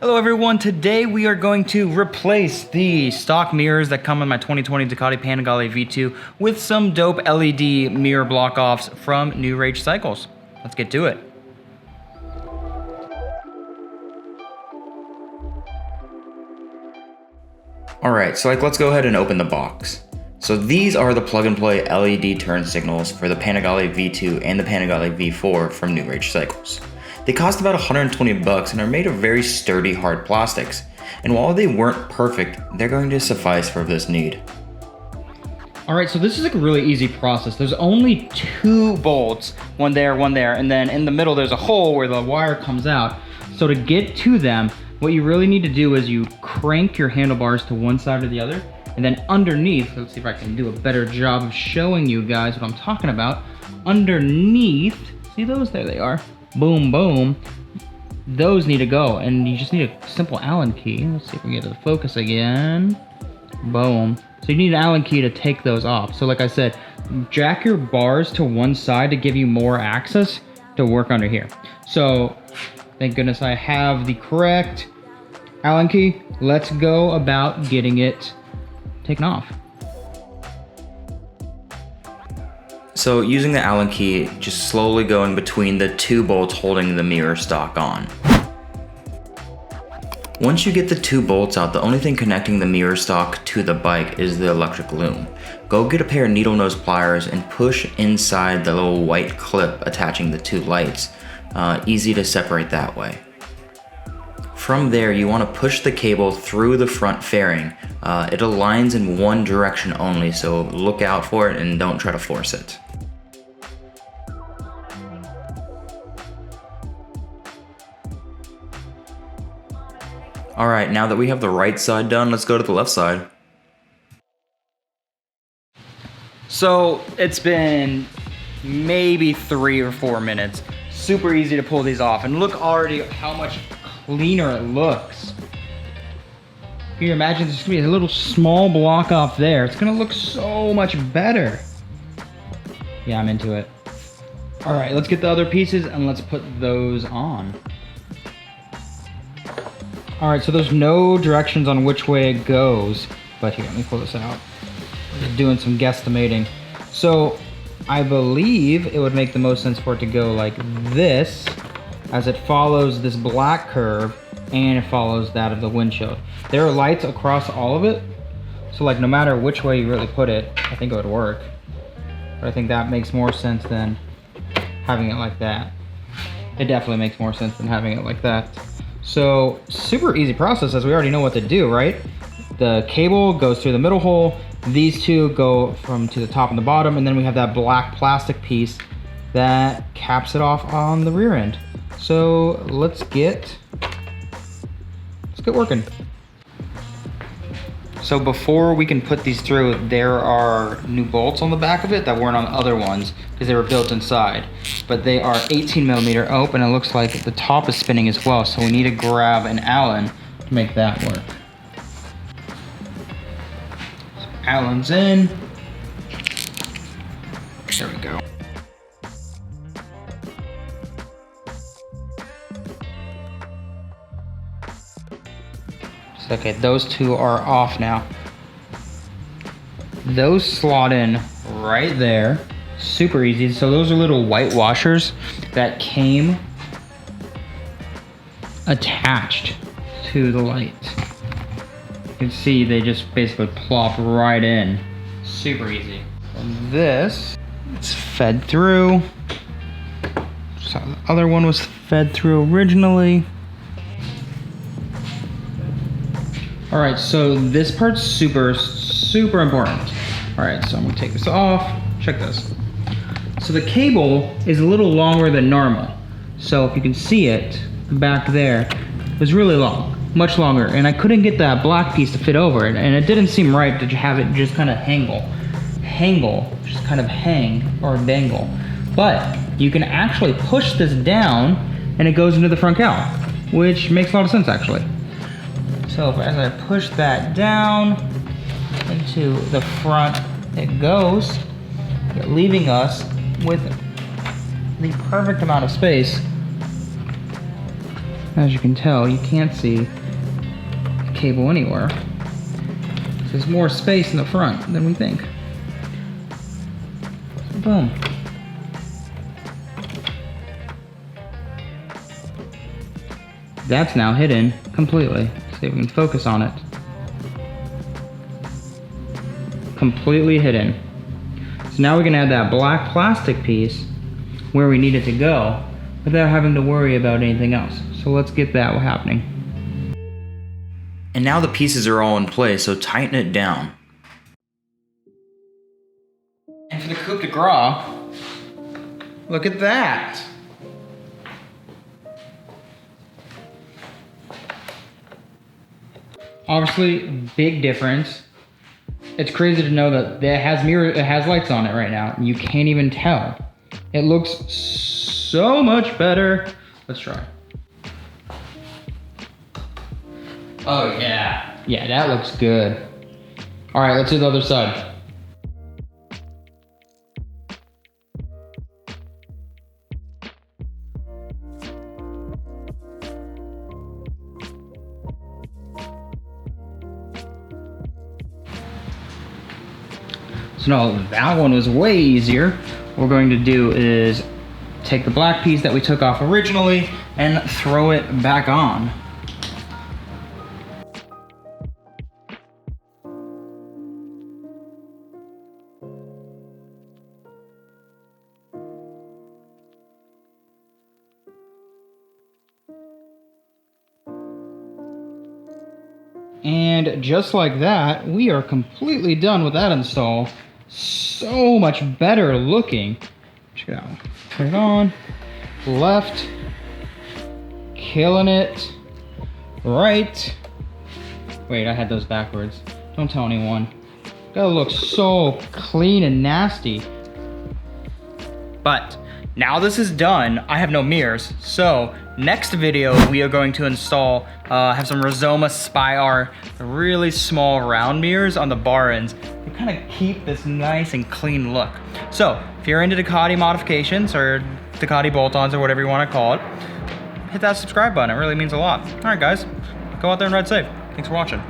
Hello everyone, today we are going to replace the stock mirrors that come in my 2020 Ducati Panigale V2 with some dope LED mirror block-offs from New Rage Cycles. Let's get to it. Alright, so let's go ahead and open the box. So these are the plug-and-play LED turn signals for the Panigale V2 and the Panigale V4 from New Rage Cycles. They cost about 120 bucks and are made of very sturdy hard plastics. And while they weren't perfect, they're going to suffice for this need. Alright, so this is a really easy process. There's only 2 bolts, one there, and then in the middle there's a hole where the wire comes out. So to get to them, what you really need to do is you crank your handlebars to one side or the other, and then underneath, let's see if I can do a better job of showing you guys what I'm talking about. Underneath, see those? There they are. Boom, boom. Those need to go, and you just need a simple Allen key. Let's see if we can get to the focus again. Boom. So you need an Allen key to take those off. So like I said, jack your bars to one side to give you more access to work under here. So thank goodness I have the correct Allen key. Let's go about getting it taken off. So using the Allen key, just slowly going between the 2 bolts holding the mirror stock on. Once you get the 2 bolts out, the only thing connecting the mirror stock to the bike is the electric loom. Go get a pair of needle nose pliers and push inside the little white clip attaching the 2 lights. Easy to separate that way. From there, you want to push the cable through the front fairing. It aligns in one direction only, so look out for it and don't try to force it. Alright, now that we have the right side done, let's go to the left side. So it's been maybe 3 or 4 minutes. Super easy to pull these off, and look already how much cleaner it looks. Can you imagine there's gonna be a little small block off there? It's gonna look so much better. Yeah, I'm into it. All right, let's get the other pieces and let's put those on. All right, so there's no directions on which way it goes, but here, let me pull this out. I'm just doing some guesstimating. So I believe it would make the most sense for it to go like this, as it follows this black curve and it follows that of the windshield. There are lights across all of it, so like no matter which way you really put it, I think it would work. But I think that makes more sense than having it like that. It definitely makes more sense than having it like that. So super easy process, as we already know what to do, right? The cable goes through the middle hole, these 2 go from to the top and the bottom, and then we have that black plastic piece that caps it off on the rear end. So let's get working. So before we can put these through, there are new bolts on the back of it that weren't on the other ones because they were built inside. But they are 18mm open, and it looks like the top is spinning as well. So we need to grab an Allen to make that work. So Allen's in. There we go. Okay, those 2 are off now. Those slot in right there. Super easy. So those are little white washers that came attached to the light. You can see they just basically plop right in. Super easy. And this is fed through. So the other one was fed through originally. All right, so this part's super important. All right, so I'm gonna take this off. Check this. So the cable is a little longer than normal. So if you can see it back there, it was really long, much longer. And I couldn't get that black piece to fit over it. And it didn't seem right to have it just kind of just kind of hang or dangle. But you can actually push this down and it goes into the front cowl, which makes a lot of sense actually. So as I push that down into the front, it goes, leaving us with the perfect amount of space As you can tell, you can't see the cable anywhere. There's more space in the front than we think. So boom. That's now hidden completely. See if we can focus on it. Completely hidden. So now we can add that black plastic piece where we need it to go without having to worry about anything else. So let's get that happening. And now the pieces are all in place, so tighten it down. And for the coupe de gras, look at that. Obviously, big difference. It's crazy to know that it has lights on it right now. You can't even tell. It looks so much better. Let's try. Oh yeah. Yeah, that looks good. All right, let's do the other side. So no, that one was way easier. What we're going to do is take the black piece that we took off originally and throw it back on. And just like that, we are completely done with that install. So much better looking. Check it out. Turn it on. Left. Killing it. Right. Wait, I had those backwards. Don't tell anyone. Gotta look so clean and nasty. But now this is done, I have no mirrors. So next video, we are going to install, have some Rizoma Spy-R, really small round mirrors on the bar ends to kind of keep this nice and clean look. So if you're into Ducati modifications or Ducati bolt-ons or whatever you want to call it, hit that subscribe button. It really means a lot. All right, guys, go out there and ride safe. Thanks for watching.